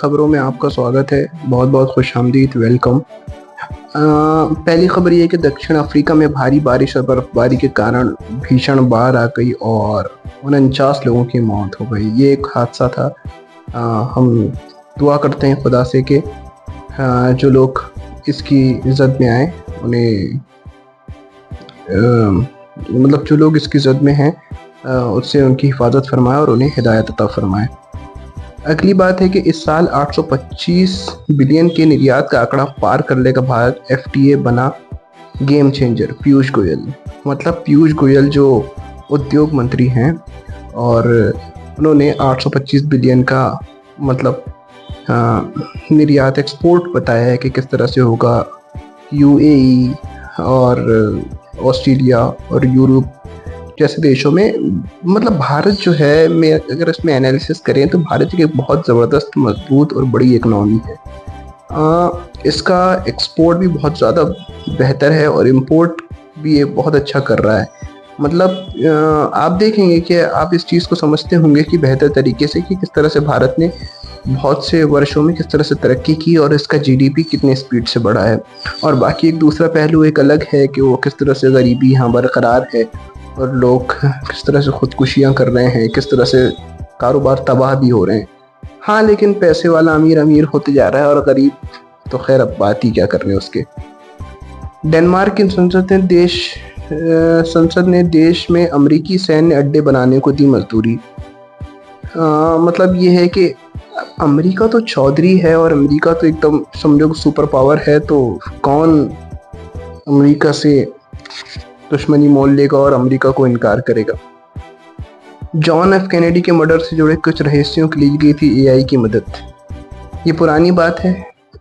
खबरों में आपका स्वागत है। बहुत बहुत खुशामदीद, वेलकम। पहली खबर ये है कि दक्षिण अफ्रीका में भारी बारिश और बर्फबारी के कारण भीषण बाढ़ आ गई और 49 लोगों की मौत हो गई। ये एक हादसा था। हम दुआ करते हैं खुदा से कि जो लोग इसकी जद में आए उन्हें मतलब जो लोग इसकी जद में हैं उससे उनकी हिफाजत फरमाए और उन्हें हिदायत अता फरमाए। अगली बात है कि इस साल 825 बिलियन के निर्यात का आंकड़ा पार करने का भारत एफटीए बना गेम चेंजर। पीयूष गोयल, मतलब पीयूष गोयल जो उद्योग मंत्री हैं और उन्होंने 825 बिलियन का मतलब निर्यात एक्सपोर्ट बताया है कि किस तरह से होगा। यूएई और ऑस्ट्रेलिया और यूरोप जैसे देशों में, मतलब भारत जो है, मैं अगर इसमें एनालिसिस करें तो भारत की एक बहुत ज़बरदस्त, मजबूत और बड़ी इकनॉमी है। इसका एक्सपोर्ट भी बहुत ज़्यादा बेहतर है और इम्पोर्ट भी ये बहुत अच्छा कर रहा है। मतलब आप देखेंगे कि आप इस चीज़ को समझते होंगे कि बेहतर तरीके से कि किस तरह से भारत ने बहुत से वर्षों में किस तरह से तरक्की की और इसका जीडीपी कितने स्पीड से बढ़ा है। और बाकी एक दूसरा पहलू एक अलग है कि वो किस तरह से गरीबी यहाँ बरकरार है और लोग किस तरह से खुदकुशियाँ कर रहे हैं, किस तरह से कारोबार तबाह भी हो रहे हैं। हाँ, लेकिन पैसे वाला अमीर अमीर होते जा रहा है और गरीब तो खैर अब बात ही क्या करने उसके। डेनमार्क की संसद ने देश में अमेरिकी सैन्य अड्डे बनाने को दी मंजूरी। मतलब ये है कि अमेरिका तो चौधरी है और अमेरिका तो एकदम समझो सुपर पावर है, तो कौन अमेरिका से दुश्मनी मोल लेगा और अमेरिका को इनकार करेगा। जॉन एफ कैनेडी के मर्डर से जुड़े कुछ रहस्यों की ली गई थी एआई की मदद। ये पुरानी बात है।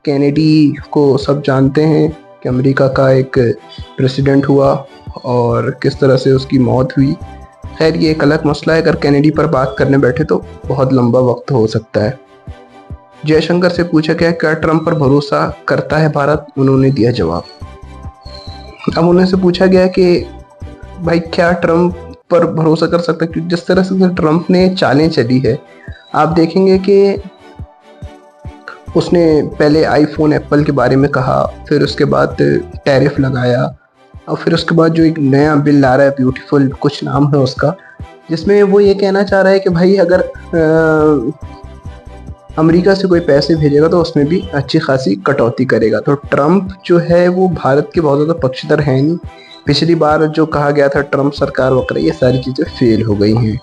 कैनेडी को सब जानते हैं कि अमेरिका का एक प्रेसिडेंट हुआ और किस तरह से उसकी मौत हुई। खैर ये एक अलग मसला है। अगर कैनेडी पर बात करने बैठे तो बहुत लंबा वक्त हो सकता है। जयशंकर से पूछा गया क्या ट्रंप पर भरोसा करता है भारत, उन्होंने दिया जवाब। अब उन्हें से पूछा गया कि भाई क्या ट्रंप पर भरोसा कर सकता है, क्योंकि जिस तरह से ट्रंप ने चालें चली है, आप देखेंगे कि उसने पहले आईफोन एप्पल के बारे में कहा, फिर उसके बाद टैरिफ लगाया और फिर उसके बाद जो एक नया बिल ला रहा है, ब्यूटीफुल कुछ नाम है उसका, जिसमें वो ये कहना चाह रहा है कि भाई अगर अमेरिका से कोई पैसे भेजेगा तो उसमें भी अच्छी खासी कटौती करेगा। तो ट्रंप जो है वो भारत के बहुत ज़्यादा पक्षधर है नहीं। पिछली बार जो कहा गया था ट्रंप सरकार वगैरह, ये सारी चीज़ें फेल हो गई हैं।